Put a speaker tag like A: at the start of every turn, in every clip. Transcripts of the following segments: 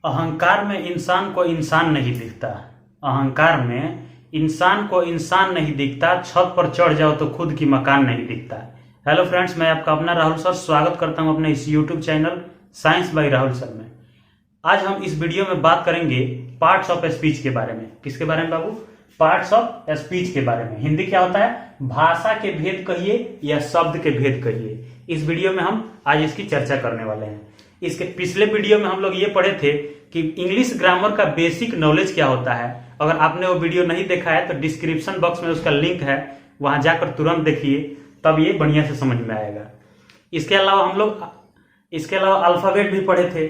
A: अहंकार में इंसान को इंसान नहीं दिखता। अहंकार में इंसान को इंसान नहीं दिखता। छत पर चढ़ जाओ तो खुद की मकान नहीं दिखता। हेलो फ्रेंड्स, मैं आपका अपना राहुल सर स्वागत करता हूं अपने इस YouTube channel science by Rahul sir में। आज हम इस वीडियो में बात करेंगे पार्ट्स ऑफ स्पीच के बारे में। किसके बारे में बाबू? पार्ट्स ऑफ स्पीच के बारे में। हिंदी क्या होता है? भाषा के भेद कहिए या शब्द के भेद कहिए। इस वीडियो में हम आज इसकी चर्चा करने वाले हैं। इसके पिछले वीडियो में हम लोग ये पढ़े थे कि इंग्लिश ग्रामर का बेसिक नॉलेज क्या होता है। अगर आपने वो वीडियो नहीं देखा है तो डिस्क्रिप्शन बॉक्स में उसका लिंक है, वहां जाकर तुरंत देखिए, तब ये बढ़िया से समझ में आएगा। इसके अलावा हम लोग अल्फाबेट भी पढ़े थे।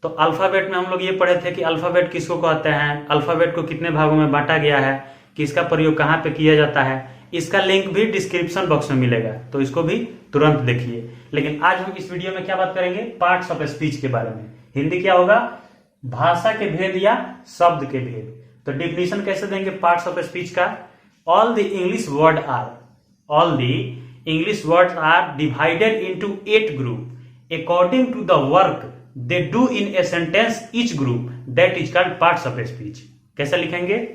A: तो अल्फाबेट में हम लोग ये पढ़े थे कि अल्फाबेट किसको कहते हैं, अल्फाबेट को कितने भागों में बांटा गया है, किसका प्रयोग कहाँ पे किया जाता है। इसका लिंक भी डिस्क्रिप्शन बॉक्स में मिलेगा, तो इसको भी तुरंत देखिए। लेकिन आज हम इस वीडियो में क्या बात करेंगे? पार्ट्स ऑफ स्पीच के बारे में। हिंदी क्या होगा? भाषा के भेद या शब्द के भेद। तो डिफिनेशन कैसे देंगे पार्ट्स ऑफ स्पीच का? All the English words are divided into 8 group according to the work they do in a sentence each group that is called parts of speech. कैसे लिखेंगे?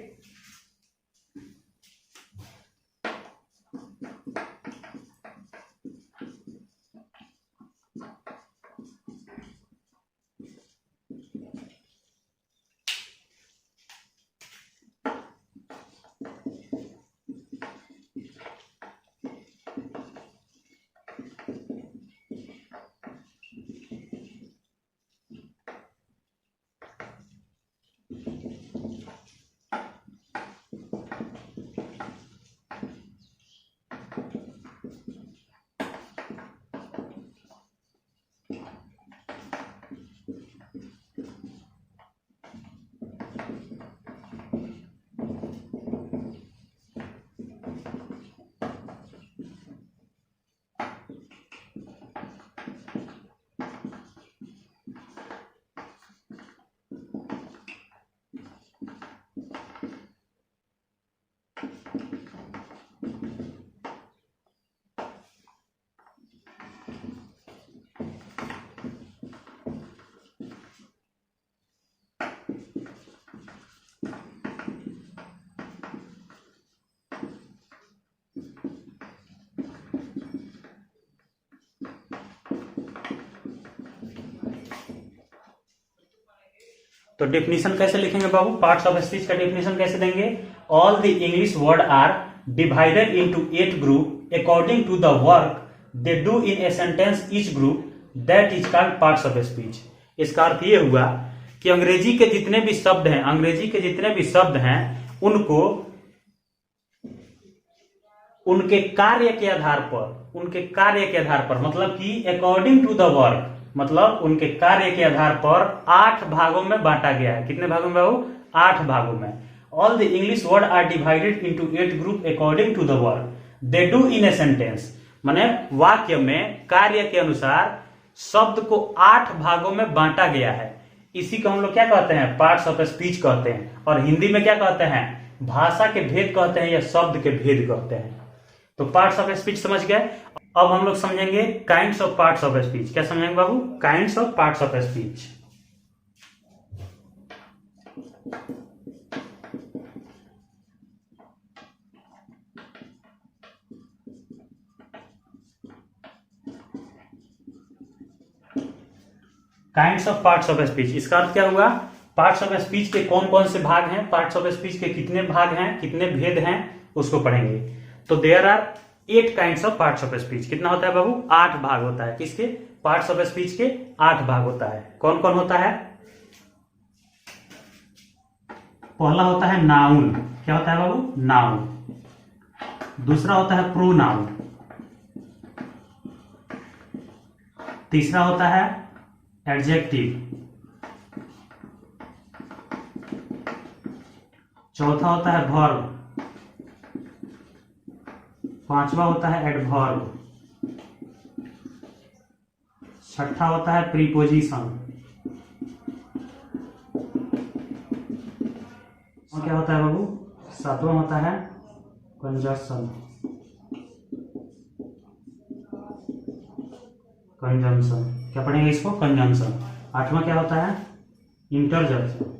A: तो डेफिनेशन कैसे लिखेंगे बाबू? पार्ट्स ऑफ स्पीच का definition कैसे देंगे? All the English word are divided into 8 group according to the work they do in a sentence each group that is called parts of speech. इसका अर्थ ये हुआ कि अंग्रेजी के जितने भी शब्द हैं उनको उनके कार्य के आधार पर मतलब कि अकॉर्डिंग टू द वर्क, मतलब उनके कार्य के आधार पर 8 भागों में बांटा गया है। कितने भागों में बाबू? 8 भागों में। All the English word are divided into 8 group according to the work they do in a sentence. माने वाक्य में कार्य के अनुसार शब्द को 8 भागों में बांटा गया है। इसी को हम लोग क्या कहते हैं? पार्ट्स ऑफ स्पीच कहते हैं। और हिंदी में क्या कहते हैं? भाषा के भेद कहते हैं या शब्द के भेद कहते हैं। तो पार्ट्स ऑफ स्पीच समझ गए। अब हम लोग समझेंगे kinds of parts of speech. क्या समझेंगे बाबू? Kinds of parts of speech. Kinds of parts of speech, इसका अर्थ क्या हुआ? पार्ट्स ऑफ स्पीच के कौन कौन से भाग हैं, पार्ट्स ऑफ स्पीच के कितने भाग हैं, कितने भेद हैं, उसको पढ़ेंगे। तो there are 8 kinds of parts of speech. कितना होता है बाबू? 8 भाग होता है। किसके? पार्ट्स ऑफ स्पीच के 8 भाग होता है। कौन कौन होता है? पहला होता है नाउन। क्या होता है बाबू? नाउन। दूसरा होता है प्रोनाउन। तीसरा होता है एडजेक्टिव। चौथा होता है वर्ब। पांचवा होता है एडवर्ब। छठा होता है प्रीपोजिशन। और क्या होता है बाबू? सातवां होता है कंजक्शन। कंजंक्शन क्या पढ़ेंगे इसको? कंजंक्शन। आठवां क्या होता है? Interjection,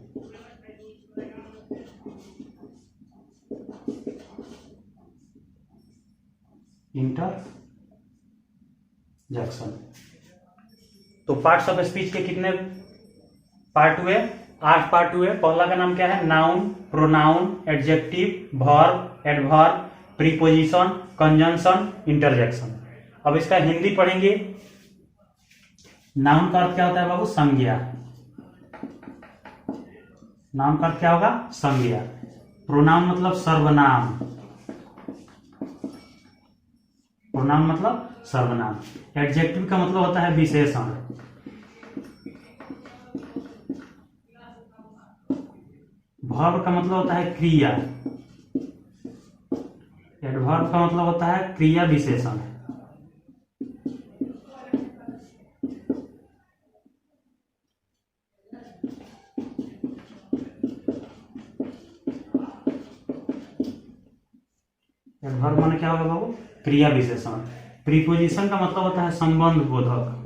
A: interjection. तो पार्ट्स ऑफ स्पीच के कितने पार्ट हुए? 8 पार्ट हुए। पहला का नाम क्या है? Noun, pronoun, adjective, verb, adverb, preposition, conjunction, interjection. अब इसका हिंदी पढ़ेंगे। नाउन का अर्थ क्या होता है बाबू? संज्ञा। नाम का अर्थ क्या होगा? संज्ञा। प्रोनाउन मतलब सर्वनाम, प्रोनाउन मतलब सर्वनाम। एडजेक्टिव का मतलब होता है विशेषण। वर्ब का मतलब होता है क्रिया। एडवर्ब का मतलब होता है क्रिया विशेषण। एडवर्ब माने क्या होगा बाबू? क्रिया विशेषण। प्रीपोजिशन का मतलब होता है संबंध बोधक।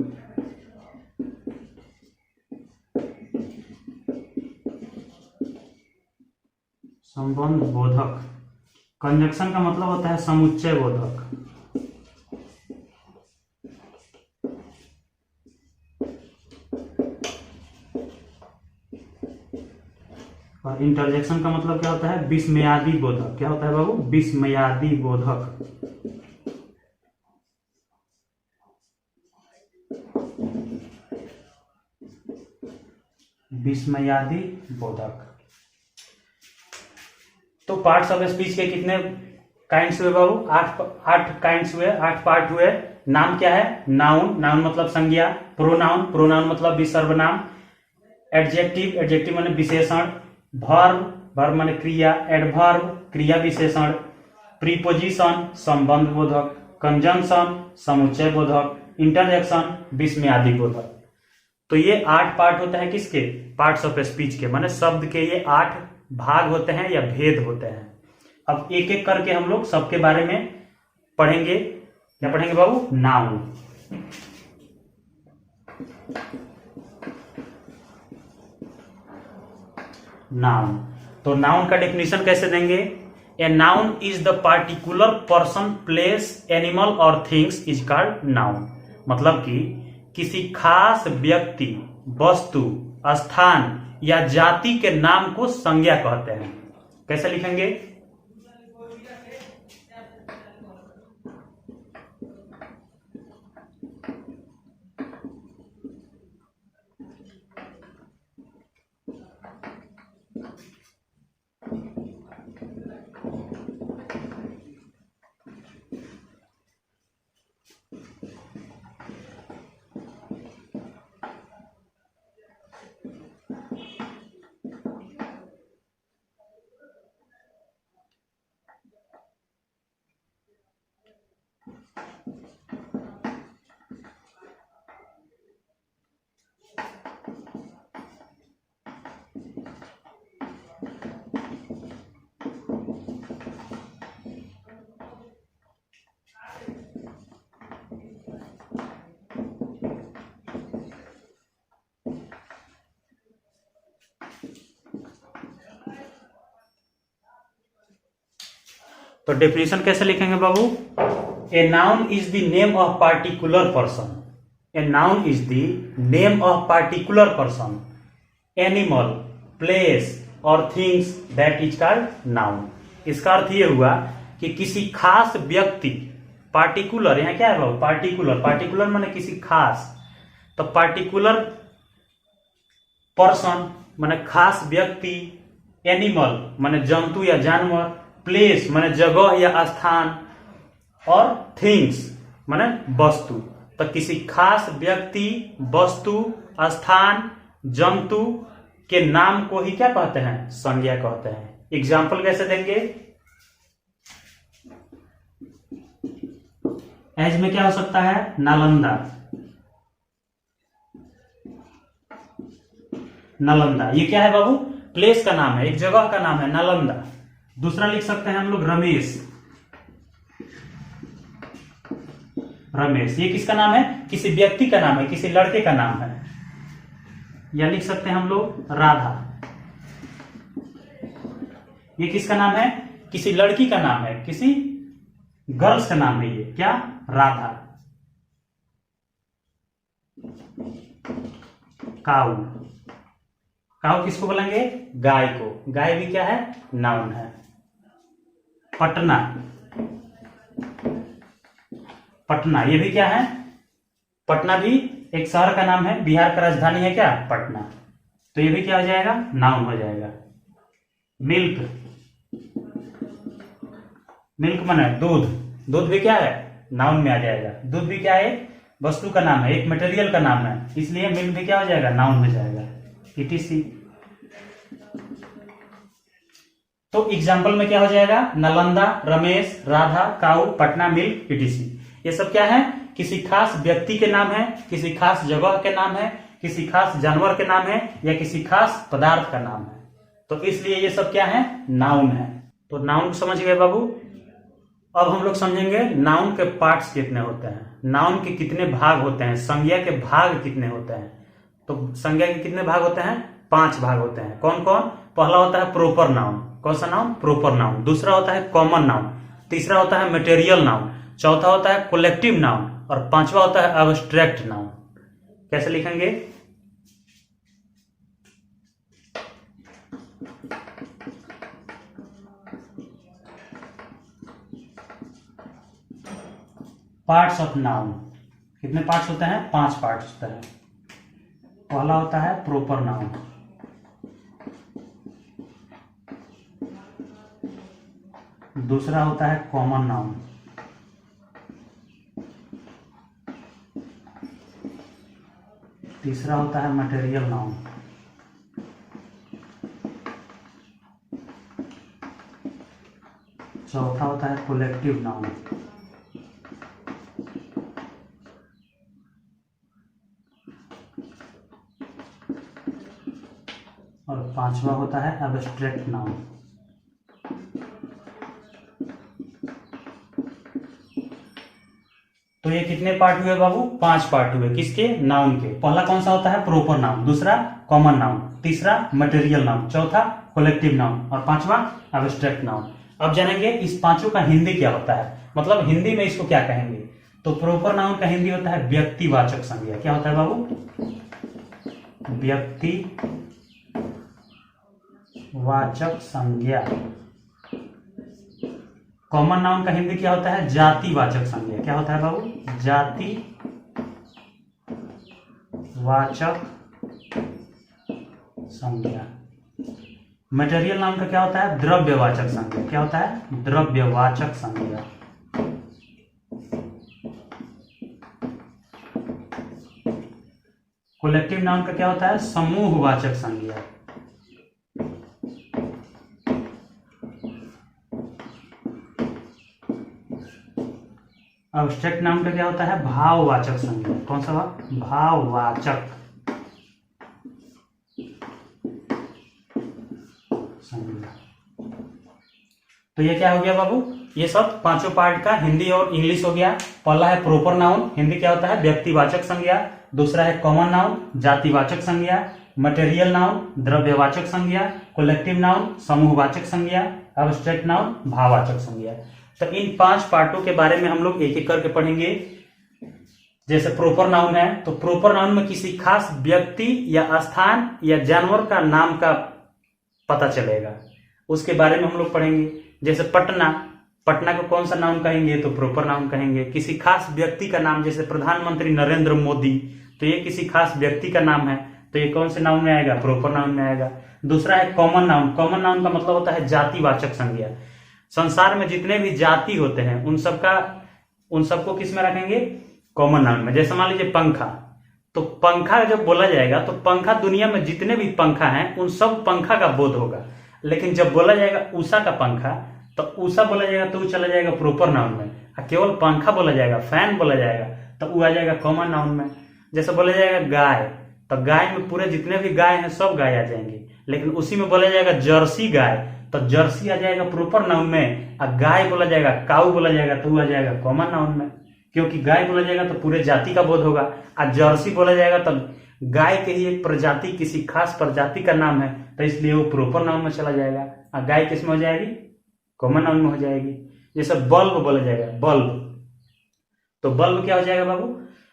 A: संबंध बोधक। कंजंक्शन का मतलब होता है समुच्चय बोधक। और इंटरजेक्शन का मतलब क्या होता है? विस्मयादि बोधक। क्या होता है बाबू? विस्मयादि बोधक। विस्मयादि बोधक। तो पार्ट्स ऑफ स्पीच के कितने काइंड्स हुए बाबू? 8 काइंड्स हुए, 8 पार्ट हुए। नाम क्या है? नाउन, नाउन मतलब संज्ञा। प्रोनाउन, प्रोनाउन मतलब विसर्वनाम। एडजेक्टिव, एडजेक्टिव माने विशेषण। वर्ब, वर्ब माने क्रिया। एडवर्ब, क्रिया विशेषण। प्रीपोजिशन, संबंध बोधक। कंजंक्शन, समुच्चय बोधक। इंटरजेक्शन, विस्मयादि बोधक। तो ये 8 पार्ट होता है किसके? पार्ट्स ऑफ स्पीच के, माने शब्द के ये 8 भाग होते हैं या भेद होते हैं। अब एक एक करके हम लोग सबके बारे में पढ़ेंगे। क्या पढ़ेंगे बाबू? नाउन। नाउन। तो नाउन का डेफिनेशन कैसे देंगे? ए noun is the particular person, place, animal और थिंग्स इज कॉल्ड नाउन। मतलब कि किसी खास व्यक्ति, वस्तु, स्थान या जाति के नाम को संज्ञा कहते हैं। कैसे लिखेंगे? तो डेफिनेशन कैसे लिखेंगे बाबू? A noun is the name of particular person. A noun is the name of particular person, animal, place और things that is called noun. इसका अर्थ यह हुआ कि किसी खास व्यक्ति, पार्टिकुलर, यहाँ क्या है बाबू? पार्टिकुलर। पार्टिकुलर माने किसी खास। तो पार्टिकुलर पर्सन माने खास व्यक्ति, एनिमल माने जंतु या जानवर, प्लेस माने जगह या स्थान, और थिंग्स माने वस्तु। तो किसी खास व्यक्ति, वस्तु, स्थान, जंतु के नाम को ही क्या कहते हैं? संज्ञा कहते हैं। एग्जाम्पल कैसे देंगे? एज में क्या हो सकता है? नालंदा। नालंदा ये क्या है बाबू? प्लेस का नाम है, एक जगह का नाम है, नालंदा। दूसरा लिख सकते हैं हम लोग रमेश। रमेश ये किसका नाम है? किसी व्यक्ति का नाम है, किसी लड़के का नाम है। या लिख सकते हैं हम लोग राधा। ये किसका नाम है? किसी लड़की का नाम है, किसी गर्ल्स का नाम है ये, क्या? राधा। काऊ, काऊ किसको बोलेंगे? गाय को। गाय भी क्या है? नाउन है। पटना, पटना ये भी क्या है? पटना भी एक शहर का नाम है, बिहार का राजधानी है क्या? पटना। तो ये भी क्या हो जाएगा? नाउन हो जाएगा। मिल्क, मिल्क माने दूध, दूध भी क्या है? नाउन में आ जाएगा। दूध भी क्या है? वस्तु का नाम है, एक मटेरियल का नाम है, इसलिए मिल्क भी क्या हो जाएगा? नाउन हो जाएगा। etc। तो एग्जाम्पल में क्या हो जाएगा? नालंदा, रमेश, राधा, काऊ, पटना, मिल्क, etc। ये सब क्या है? किसी खास व्यक्ति के नाम है, किसी खास जगह के नाम है, किसी खास जानवर के नाम है, या किसी खास पदार्थ का नाम है। तो इसलिए ये सब क्या है? नाउन है। तो नाउन समझ गए बाबू। अब हम लोग समझेंगे नाउन के पार्ट्स कितने होते हैं, नाउन के कितने भाग होते हैं, संज्ञा के भाग कितने होते हैं। तो संज्ञा के कितने भाग होते हैं? 5 भाग होते हैं। कौन कौन? पहला होता है प्रोपर नाउन। कौन सा नाउन? Proper noun. दूसरा होता है कॉमन नाउन। तीसरा होता है मटेरियल नाउन। चौथा होता है कलेक्टिव नाउन। और पांचवा होता है एब्स्ट्रैक्ट नाउन। कैसे लिखेंगे? Parts of noun. कितने पार्ट्स होते हैं? 5 पार्ट्स होते हैं। पहला होता है प्रोपर नाउन, दूसरा होता है कॉमन नाउन, तीसरा होता है मटेरियल नाउन, चौथा होता है कलेक्टिव नाउन, और पांचवा होता है एब्स्ट्रैक्ट नाउन। तो ये कितने पार्ट हुए बाबू? 5 पार्ट हुए। किसके? नाउन के। पहला कौन सा होता है? प्रोपर नाउन, दूसरा कॉमन नाउन, तीसरा मटेरियल नाउन, चौथा कलेक्टिव नाउन, और पांचवा एब्स्ट्रैक्ट नाउन। अब जानेंगे इस पांचों का हिंदी क्या होता है, मतलब हिंदी में इसको क्या कहेंगे। तो प्रोपर नाउन का हिंदी होता है व्यक्तिवाचक संज्ञा। क्या होता है बाबू? व्यक्तिवाचक संज्ञा। कॉमन नाउन का हिंदी क्या होता है? जातिवाचक संज्ञा। क्या होता है बाबू? जातिवाचक संज्ञा। मटेरियल नाउन का क्या होता है? द्रव्यवाचक संज्ञा। क्या होता है? द्रव्यवाचक संज्ञा। कलेक्टिव नाउन का क्या होता है? समूहवाचक संज्ञा। एब्स्ट्रैक्ट नाउन का क्या होता है? भाववाचक संज्ञा। कौन सा? भाववाचक संज्ञा। तो ये क्या हो गया बाबू? ये सब पांचों पार्ट का हिंदी और इंग्लिश हो गया। पहला है प्रोपर नाउन, हिंदी क्या होता है? व्यक्तिवाचक संज्ञा। दूसरा है कॉमन नाउन, जातिवाचक संज्ञा। मटेरियल नाउन, द्रव्यवाचक संज्ञा। कलेक्टिव नाउन, समूहवाचक संज्ञा। एब्स्ट्रैक्ट नाउन, भाववाचक संज्ञा। तो इन 5 पार्टों के बारे में हम लोग एक एक करके पढ़ेंगे। जैसे प्रोपर नाउन है, तो प्रोपर नाउन में किसी खास व्यक्ति या स्थान या जानवर का नाम का पता चलेगा, उसके बारे में हम लोग पढ़ेंगे। जैसे पटना, पटना को कौन सा नाउन कहेंगे? तो प्रोपर नाउन कहेंगे। किसी खास व्यक्ति का नाम, जैसे प्रधानमंत्री नरेंद्र मोदी, तो ये किसी खास व्यक्ति का नाम है, तो ये कौन से नाउन में आएगा? प्रोपर नाउन में आएगा। दूसरा है कॉमन नाउन। कॉमन नाउन का मतलब होता है जातिवाचक संज्ञा। संसार में जितने भी जाति होते हैं उन सबको किस में रखेंगे? कॉमन नाउन में। जैसे मान लीजिए पंखा, तो पंखा जब बोला जाएगा तो पंखा, दुनिया में जितने भी पंखा हैं उन सब पंखा का बोध होगा। लेकिन जब बोला जाएगा उषा का पंखा, तो उषा बोला जाएगा तो वो चला जाएगा प्रोपर नाउन में। केवल पंखा बोला जाएगा, फैन बोला जाएगा तो वो आ जाएगा कॉमन नाउन में। जैसे बोला जाएगा गाय, तो गाय में पूरे जितने भी गाय हैं सब गाय आ जाएंगे। लेकिन उसी में बोला जाएगा जर्सी गाय, तो जर्सी आ जाएगा प्रोपर नाउन में। और गाय बोला जाएगा, काऊ बोला जाएगा तो वो आ जाएगा कॉमन नाउन में। क्योंकि गाय बोला जाएगा तो पूरे जाति का बोध होगा, और जर्सी बोला जाएगा तो गाय के ही एक प्रजाति, किसी खास प्रजाति का नाम है, तो इसलिए वो प्रॉपर नाउन में चला जाएगा। और गाय किस में हो जाएगी? कॉमन नाउन में हो जाएगी। जैसे बल्ब बोला जाएगा, बल्ब, तो बल्ब क्या हो जाएगा बाबू?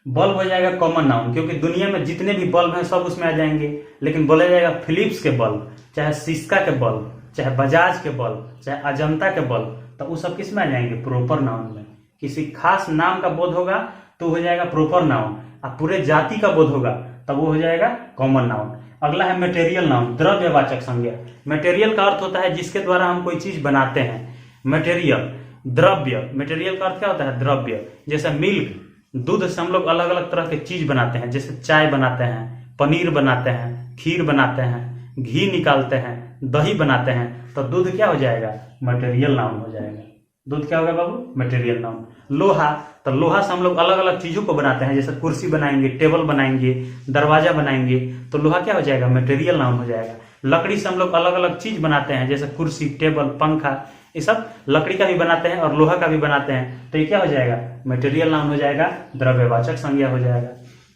A: बल्ब हो जाएगा कॉमन नाउन, क्योंकि दुनिया में जितने भी बल्ब हैं सब उसमें आ जाएंगे। लेकिन बोला जाएगा फिलिप्स के बल्ब, चाहे सिस्का के बल्ब, चाहे बजाज के बल्ब, चाहे अजंता के बल्ब, तो वो सब किस में आ जाएंगे? प्रॉपर नाउन में। किसी खास नाम का बोध होगा तो हो जाएगा प्रॉपर नाउन, और पूरे जाति का बोध होगा तब वो हो जाएगा कॉमन नाउन। अगला है मटेरियल नाउन, द्रव्यवाचक संज्ञा। मटेरियल का अर्थ होता है जिसके द्वारा हम कोई चीज बनाते हैं। मटेरियल, द्रव्य, मटेरियल का अर्थ क्या होता है? द्रव्य। जैसे मिल्क, दूध से हम लोग अलग अलग तरह के चीज बनाते हैं, जैसे चाय बनाते हैं, पनीर बनाते हैं, खीर बनाते हैं, घी निकालते हैं, दही बनाते हैं, तो दूध क्या हो जाएगा? मटेरियल नाउन हो जाएगा। दूध क्या होगा बाबू? Material noun. लोहा, तो लोहा से हम लोग अलग अलग चीजों को बनाते हैं, जैसे कुर्सी बनाएंगे, टेबल बनाएंगे, दरवाजा बनाएंगे, तो लोहा क्या हो जाएगा? मटेरियल नाउन हो जाएगा। लकड़ी से हम लोग अलग अलग चीज बनाते हैं, जैसे कुर्सी, टेबल, पंखा, ये सब लकड़ी का भी बनाते हैं और लोहा का भी बनाते हैं, तो ये क्या हो जाएगा? मटेरियल नाउन हो जाएगा, द्रव्यवाचक संज्ञा हो जाएगा।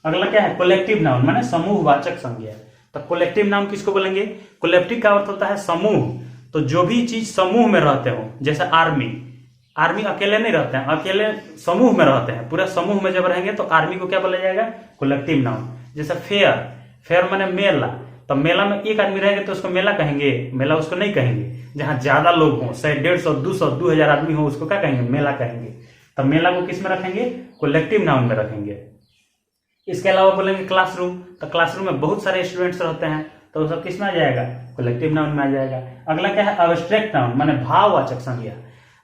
A: अगला क्या है? कलेक्टिव नाउन, माने समूहवाचक संज्ञा। तो कलेक्टिव नाउन किसको बोलेंगे? कलेक्टिव का अर्थ होता है समूह। तो जो भी चीज समूह में रहते हो, जैसे आर्मी, आर्मी अकेले नहीं रहते हैं, अकेले समूह में रहते हैं। पूरा समूह में जब रहेंगे तो आर्मी को क्या बोला जाएगा? Collective noun. जैसे फेयर, फेयर माने मेला, तो मेला में एक आदमी रहेगा तो उसको मेला कहेंगे? मेला उसको नहीं कहेंगे। जहां ज्यादा लोग हों, 100, 150, 200, 2000 आदमी हो, उसको क्या कहेंगे? मेला कहेंगे। तो मेला को किस में रखेंगे? कलेक्टिव नाउन में रखेंगे। इसके अलावा बोलेंगे क्लासरूम, तो क्लासरूम में बहुत सारे स्टूडेंट्स रहते हैं, तो सब किस में आ जाएगा? कलेक्टिव नाउन में आ जाएगा। अगला क्या है? अब्स्ट्रैक्ट नाउन, माने भाववाचक संज्ञा।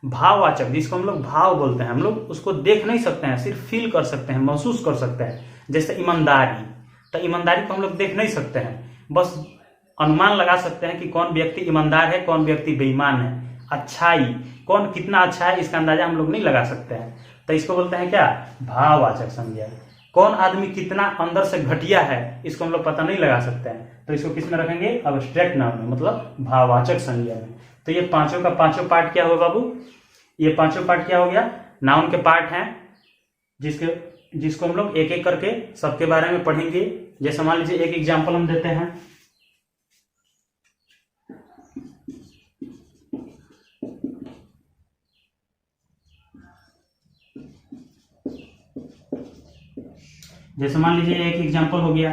A: भाववाचक, जिसको हम लोग भाव बोलते हैं, हम लोग उसको देख नहीं सकते हैं, सिर्फ फील कर सकते हैं, महसूस कर सकते हैं। जैसे ईमानदारी, तो ईमानदारी को हम लोग देख नहीं सकते हैं, बस अनुमान लगा सकते हैं कि कौन व्यक्ति ईमानदार है, कौन व्यक्ति बेईमान है। अच्छाई, कौन कितना अच्छा है, इसका अंदाजा हम लोग नहीं लगा सकते हैं, तो इसको बोलते हैं क्या? भाववाचक संज्ञा। कौन आदमी कितना अंदर से घटिया है, इसको हम लोग पता नहीं लगा सकते हैं, तो इसको किस में रखेंगे? अब्स्ट्रैक्ट नाउन में, मतलब भाववाचक संज्ञा में। तो ये पांचों का पांचों पार्ट क्या हुआ बाबू? ये पांचों पार्ट क्या हो गया? नाउन के पार्ट हैं, जिसको हम लोग एक एक करके सबके बारे में पढ़ेंगे। जैसे मान लीजिए एक एग्जाम्पल हम देते हैं। जैसे मान लीजिए एक एग्जाम्पल हो गया,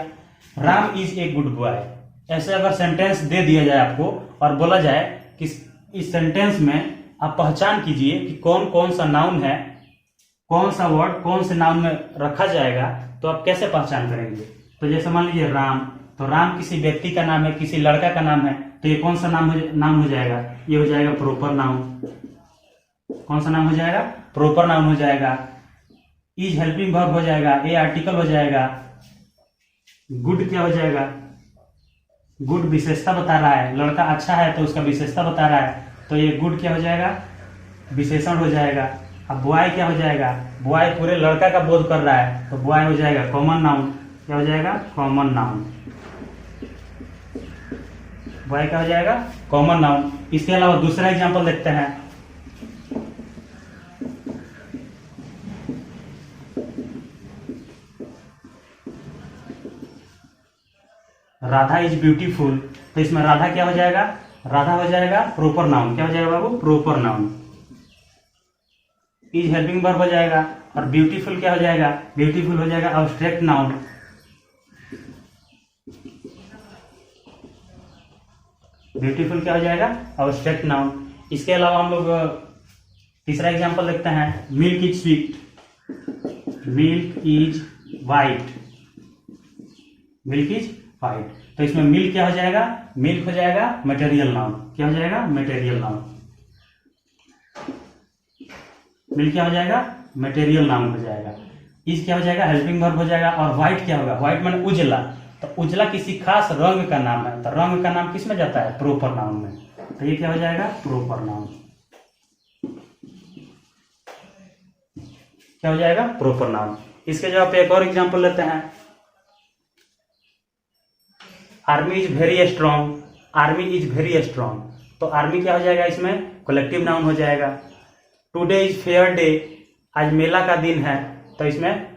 A: Ram is a good boy. ऐसे अगर सेंटेंस दे दिया जाए आपको और बोला जाए कि इस सेंटेंस में आप पहचान कीजिए कि कौन कौन सा नाउन है, कौन सा वर्ड कौन से नाउन में रखा जाएगा, तो आप कैसे पहचान करेंगे? तो जैसे मान लीजिए राम, तो राम किसी व्यक्ति का नाम है, किसी लड़का का नाम है, तो ये कौन सा नाम हो जाएगा? ये हो जाएगा प्रॉपर नाउन। कौन सा नाम हो जाएगा? प्रॉपर नाउन हो जाएगा। इज हेल्पिंग वर्ब हो जाएगा, ए आर्टिकल हो जाएगा। गुड क्या हो जाएगा? गुड विशेषता बता रहा है, लड़का अच्छा है तो उसका विशेषता बता रहा है, तो ये गुड क्या हो जाएगा? विशेषण हो जाएगा। अब बॉय क्या हो जाएगा? बॉय पूरे लड़का का बोध कर रहा है, तो बॉय हो जाएगा कॉमन नाउन। क्या हो जाएगा? Common noun. बॉय क्या हो जाएगा? Common noun. इसके अलावा दूसरा एग्जांपल देखते हैं। राधा इज ब्यूटीफुल, तो इसमें राधा क्या हो जाएगा? राधा हो जाएगा प्रॉपर नाउन। क्या हो जाएगा बाबू? Proper noun. Is helping verb हो जाएगा, और ब्यूटीफुल क्या हो जाएगा? ब्यूटीफुल हो जाएगा अब्स्ट्रैक्ट नाउन। ब्यूटीफुल क्या हो जाएगा? Abstract noun. इसके अलावा हम लोग तीसरा एग्जांपल देखते हैं। Milk is sweet, milk is white, milk is white, तो इसमें मिल्क क्या हो जाएगा? मिल्क हो जाएगा मटेरियल नाउन। क्या हो जाएगा? Material noun. मिल्क क्या हो जाएगा? मटेरियल नाउन हो जाएगा। इज क्या हो जाएगा? हेल्पिंग वर्ब हो जाएगा। और व्हाइट क्या होगा? व्हाइट माने उजला, तो उजला किसी खास रंग का नाम है, तो रंग का नाम किस में जाता है? प्रॉपर नाउन में। तो ये क्या हो जाएगा? Proper noun. क्या हो जाएगा? Proper noun. इसके जवाब पे एक और एग्जांपल लेते हैं। Army is very strong, army is very strong, तो आर्मी क्या हो जाएगा? इसमें कलेक्टिव नाउन हो जाएगा। टुडे इज फेयर डे, आज मेला का दिन है, तो इसमें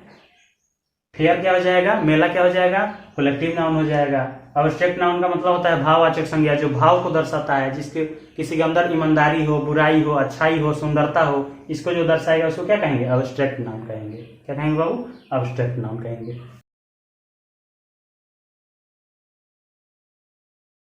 A: फेयर क्या हो जाएगा, मेला क्या हो जाएगा, कलेक्टिव नाउन हो जाएगा। अब्स्ट्रैक्ट नाउन का मतलब होता है भाववाचक संज्ञा, जो भाव को दर्शाता है, जिसके किसी के अंदर ईमानदारी हो, बुराई हो, अच्छाई हो, सुंदरता हो, इसको जो दर्शाएगा उसको क्या कहेंगे, अब्स्ट्रैक्ट नाउन कहेंगे। क्या कहेंगे बाबू, अब्स्ट्रैक्ट नाउन कहेंगे।